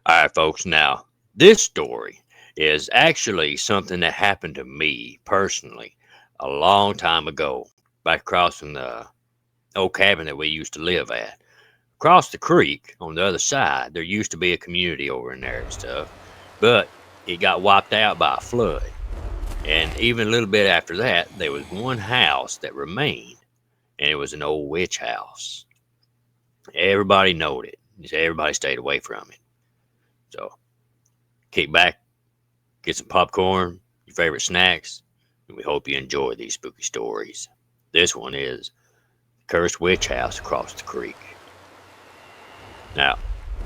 All right, folks. Now, this story is actually something that happened to me personally a long time ago, back across from the old cabin that we used to live at. Across the creek on the other side, there used to be a community over in there and stuff, but it got wiped out by a flood. And even a little bit after that, there was one house that remained, and it was an old witch house. Everybody knowed it. Everybody stayed away from it. So kick back, get some popcorn, your favorite snacks, and we hope you enjoy these spooky stories. This one is Cursed Witch House Across the Creek. Now,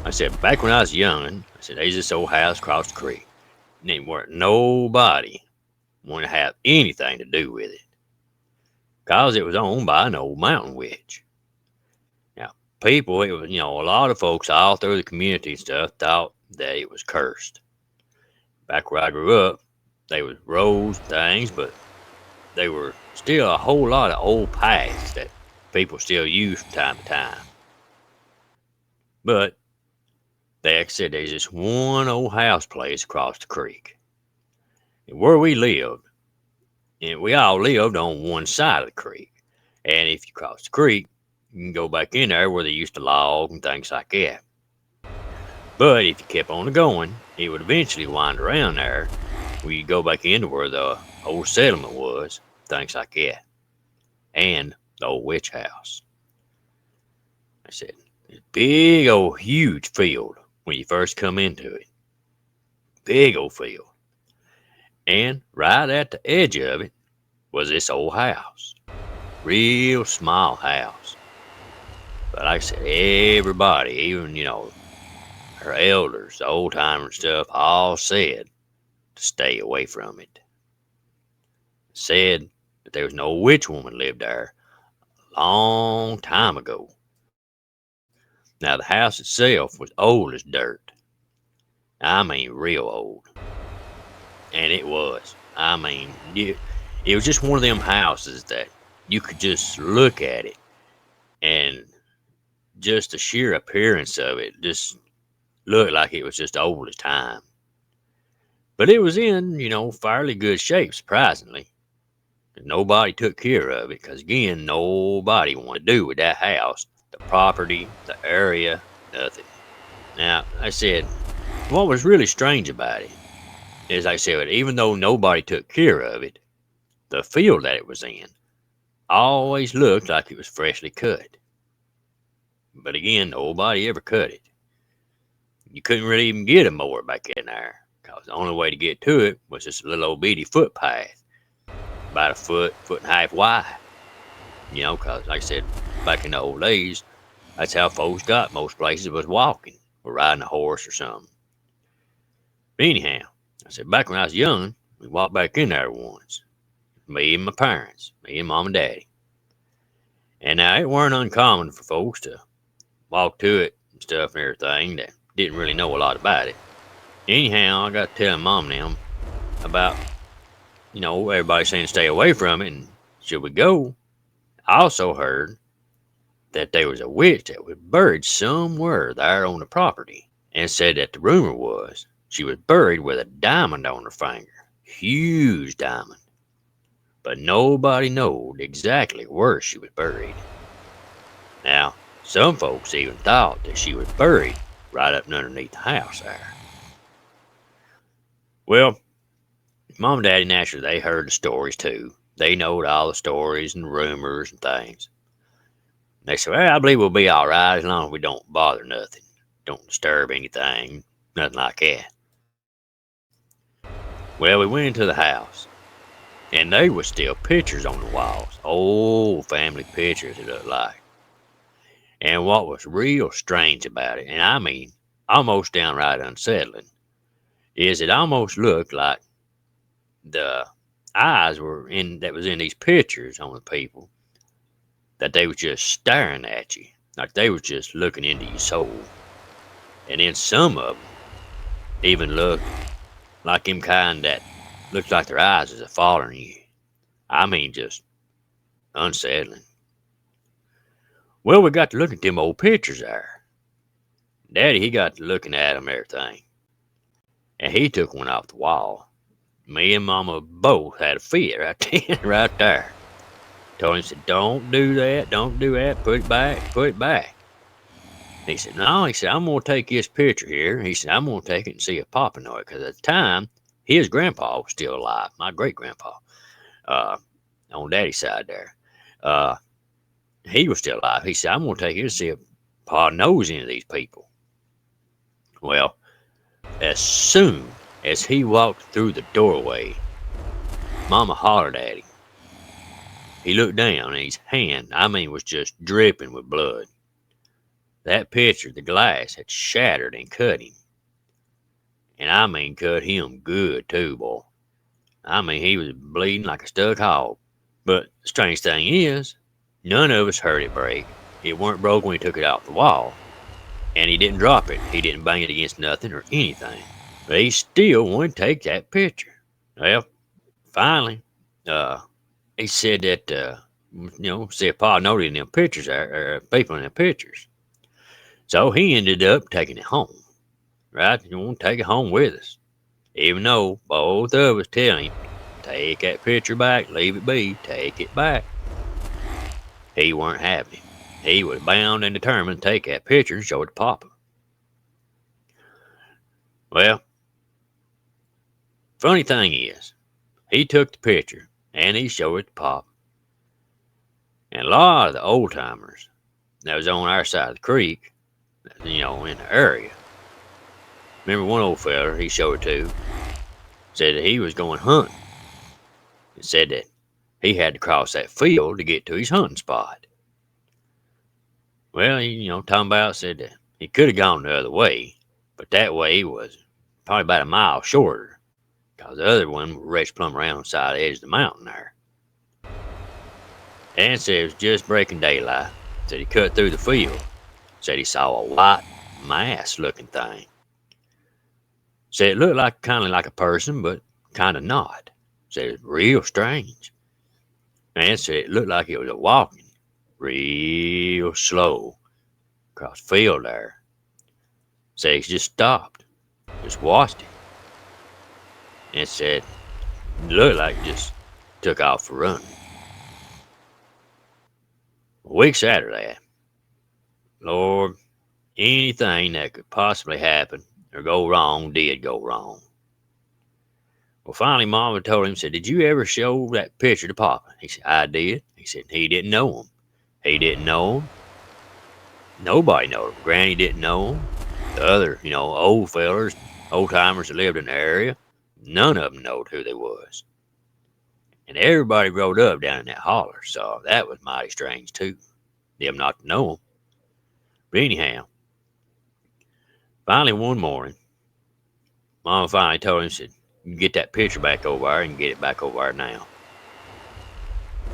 I said, back when I was young, I said, there's this old house across the creek. And there weren't nobody wanted to have anything to do with it, because it was owned by an old mountain witch. Now, people, it was, a lot of folks all through the community and stuff thought that it was cursed. Back where I grew up, they was roads, things, but they were still a whole lot of old paths that people still use from time to time. But like I said, there's this one old house place across the creek. And where we lived, and we all lived on one side of the creek. And if you cross the creek, you can go back in there where they used to log and things like that. But if you kept on going, it would eventually wind around there where you go back into where the old settlement was, things like that. And the old witch house. I said, this big old huge field when you first come into it. Big old field. And right at the edge of it was this old house. Real small house. But like I said, everybody, even, her elders, the old timers stuff, all said to stay away from it. Said that there was no witch woman lived there a long time ago. Now, the house itself was old as dirt. I mean, real old. And it was. I mean, it was just one of them houses that you could just look at it, and just the sheer appearance of it just looked like it was just old as time. But it was in, fairly good shape, surprisingly. Nobody took care of it, because, again, nobody wanted to do with that house, the property, the area, nothing. Now, I said, what was really strange about it is, I said, even though nobody took care of it, the field that it was in always looked like it was freshly cut. But again, nobody ever cut it. You couldn't really even get a mower back in there, because the only way to get to it was just a little old bitty footpath, about a foot and a half wide. Because like I said, back in the old days, that's how folks got most places, was walking or riding a horse or something. But anyhow, I said, back when I was young, we walked back in there once. Me and my parents, me and mom and daddy. And now it weren't uncommon for folks to walk to it and stuff and everything that didn't really know a lot about it. Anyhow, I got to tell mom and them about, everybody saying stay away from it and should we go. I also heard that there was a witch that was buried somewhere there on the property, and said that the rumor was she was buried with a diamond on her finger. Huge diamond. But nobody knowed exactly where she was buried. Now, some folks even thought that she was buried right up underneath the house there. Well, mom and daddy, naturally, they heard the stories too. They knowed all the stories and rumors and things. They said, well, I believe we'll be all right as long as we don't bother nothing. Don't disturb anything, nothing like that. Well, we went into the house, and there was still pictures on the walls. Old family pictures, it looked like. And what was real strange about it, and I mean almost downright unsettling, is it almost looked like the eyes that was in these pictures on the people, that they was just staring at you, like they was just looking into your soul. And then some of them even looked like them kind that looks like their eyes is following you. I mean, just unsettling. Well, we got to look at them old pictures there. Daddy, he got to looking at him and everything, and he took one off the wall. Me and Mama both had a fit right then, right there. Told him, said, don't do that, put it back. He said, no, he said, I'm going to take this picture here. He said, I'm going to take it and see if Papa know it. Because at the time, his grandpa was still alive, my great-grandpa, on Daddy's side there. He was still alive. He said, I'm going to take it and see if Pa knows any of these people. Well, as soon as he walked through the doorway, Mama hollered at him. He looked down, and his hand, was just dripping with blood. That picture, the glass, had shattered and cut him. And cut him good too, boy. He was bleeding like a stuck hog. But the strange thing is, none of us heard it break. It weren't broke when he took it off the wall. And he didn't drop it. He didn't bang it against nothing or anything. But he still wouldn't take that picture. Well, finally, he said that, see if Pa noted in them pictures, or people in them pictures. So he ended up taking it home, right? You want to take it home with us. Even though both of us tell him, take that picture back, leave it be, take it back. He weren't having it. He was bound and determined to take that picture and show it to Papa. Well, funny thing is, he took the picture and he showed it to Papa. And a lot of the old timers that was on our side of the creek, in the area. Remember one old fella he showed it to, said that he was going hunting. He said that he had to cross that field to get to his hunting spot. Well, talking about, said that he could have gone the other way, but that way was probably about a mile shorter, because the other one reached plumb around the side of the edge of the mountain there. And said it was just breaking daylight. Said he cut through the field. Said he saw a white mass-looking thing. Said it looked kind of like a person, but kind of not. Said it was real strange. And said it looked like it was walking real slow across the field there. Said he just stopped, just watched it. And said it looked like it just took off for running. Weeks after that, Lord, anything that could possibly happen or go wrong did go wrong. Well, finally, Mama told him, said, did you ever show that picture to Papa? He said, I did. He said, he didn't know him. He didn't know him. Nobody knowed him. Granny didn't know him. The other, old fellers, old timers that lived in the area, none of them knowed who they was. And everybody rode up down in that holler, so that was mighty strange too, them not to know him. But anyhow, finally one morning, Mama finally told him, said, you get that picture back over there and get it back over there now.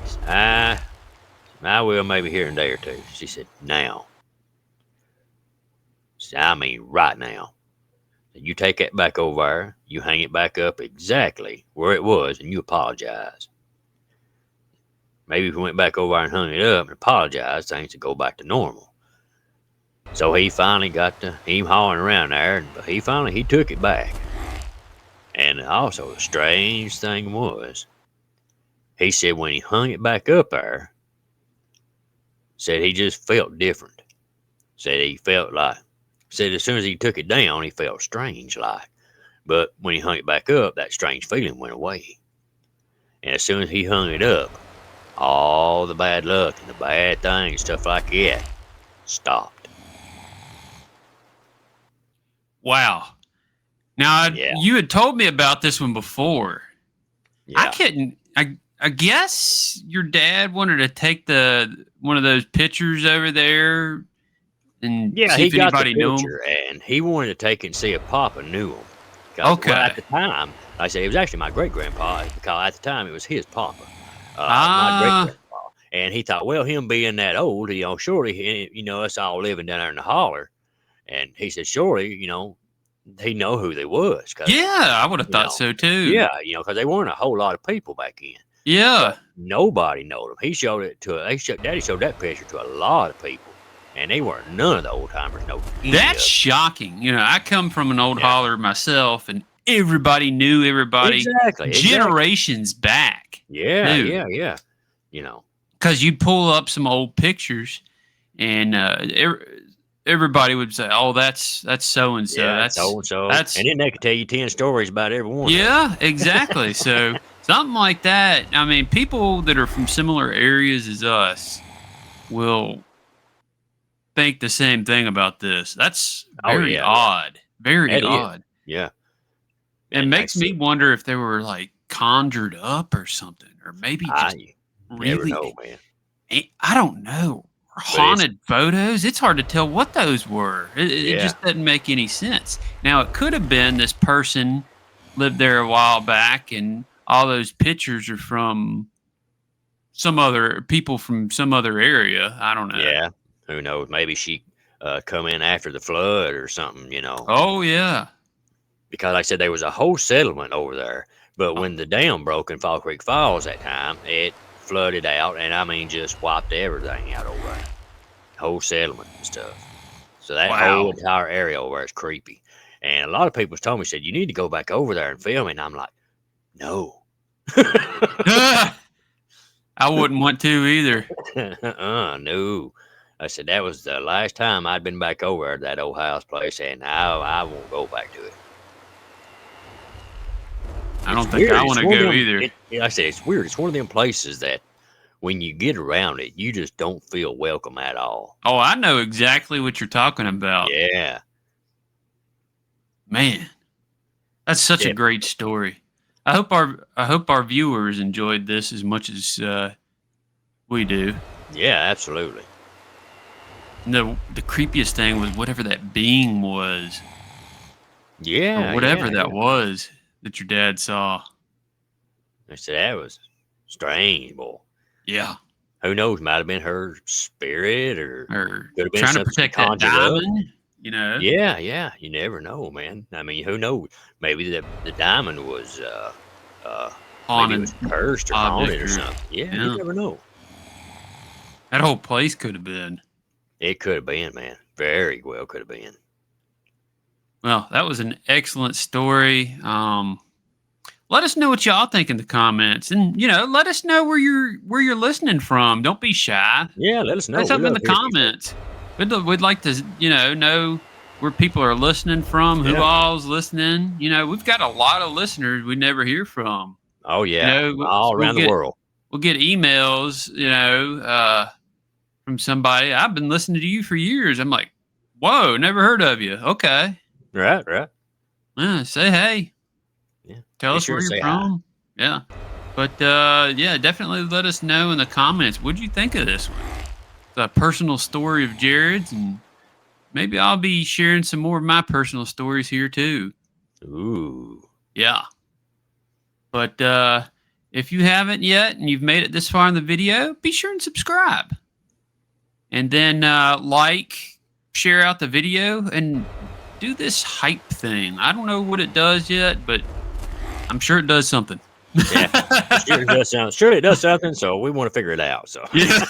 He said, I will maybe here in a day or two. She said, now. She said, right now. You take that back over there, you hang it back up exactly where it was, and you apologize. Maybe if we went back over there and hung it up and apologized, things would go back to normal. So he finally got to him hauling around there, but he took it back. And also the strange thing was, he said when he hung it back up there, said he just felt different. Said he felt like, said as soon as he took it down, he felt strange like. But when he hung it back up, that strange feeling went away. And as soon as he hung it up, all the bad luck and the bad things, stuff like that, stopped. Wow. Now, you had told me about this one before. Yeah. I guess your dad wanted to take one of those pictures over there and see if anybody knew him. And he wanted to take it and see if Papa knew him. Okay. Well, at the time, like I said, it was actually my great-grandpa, because at the time it was his Papa. My great-grandpa. And he thought, well, him being that old, surely, us all living down there in the holler. And he said, surely, he know who they was. Yeah, I would have thought so too. Yeah, because they weren't a whole lot of people back then. Yeah. But nobody knowed him. Daddy showed that picture to a lot of people. and they weren't none of the old timers know. That's shocking. You know, I come from an old holler myself, and everybody knew everybody. Exactly. Generations back. Yeah. You know, because you'd pull up some old pictures, and everybody would say, "Oh, that's so and so. That's so and so." And then they could tell you 10 stories about everyone. Yeah, exactly. So something like that. I mean, people that are from similar areas as us will think the same thing about this. That's very odd. Very odd. Yeah. It makes me wonder if they were like conjured up or something, or maybe just really. Never know, man. I don't know. Haunted photos. It's hard to tell what those were. It just doesn't make any sense. Now, it could have been this person lived there a while back, and all those pictures are from some other people from some other area. I don't know. Yeah. Who knows? Maybe she come in after the flood or something, you know. Oh, yeah. Because like I said, there was a whole settlement over there. But when the dam broke in Fall Creek Falls that time, it flooded out, and I mean just wiped everything out over there. Whole settlement and stuff. So that whole entire area over there is creepy. And a lot of people told me, said, you need to go back over there and film it. And I'm like, no. I wouldn't want to either. No. I said, that was the last time I'd been back over there at that old house place, and I won't go back to it. I don't think I want to go either. Like I said, it's weird. It's one of them places that when you get around it, you just don't feel welcome at all. Oh, I know exactly what you're talking about. Yeah. Man, that's such a great story. I hope our viewers enjoyed this as much as we do. Yeah, absolutely. The creepiest thing was whatever that being was. Yeah. Or whatever that was that your dad saw. I said, that was strange, boy. Yeah. Who knows? Might have been her spirit, or could have been trying to protect that diamond. You know? Yeah. You never know, man. I mean, who knows? Maybe the diamond was haunted, maybe it was cursed or haunted or something. Yeah, you never know. That whole place could have been. It could have been, man. Very well could have been. Well, that was an excellent story. Let us know what y'all think in the comments, and let us know where you're listening from. Don't be shy. Yeah, let us know. Say something in the comments. We'd like to know where people are listening from, who all's listening. We've got a lot of listeners we never hear from. Oh yeah, all around the world. We'll get emails, from somebody. I've been listening to you for years. I'm like, whoa, never heard of you. Okay. Right. Say hey. Yeah. Tell us where you're from. Hi. Yeah. But definitely let us know in the comments. What'd you think of this one? It's a personal story of Jared's, and maybe I'll be sharing some more of my personal stories here too. Ooh. Yeah. But if you haven't yet and you've made it this far in the video, be sure and subscribe. And then share out the video, and do this hype thing. I don't know what it does yet, but I'm sure it does something. Yeah, sure it does something. So we want to figure it out. So yeah.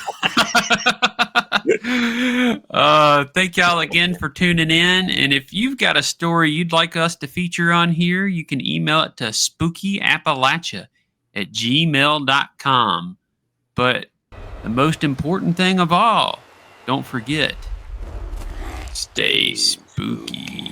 Thank y'all again for tuning in. And if you've got a story you'd like us to feature on here, you can email it to spookyappalachia@gmail.com. But the most important thing of all, don't forget, stay spooky.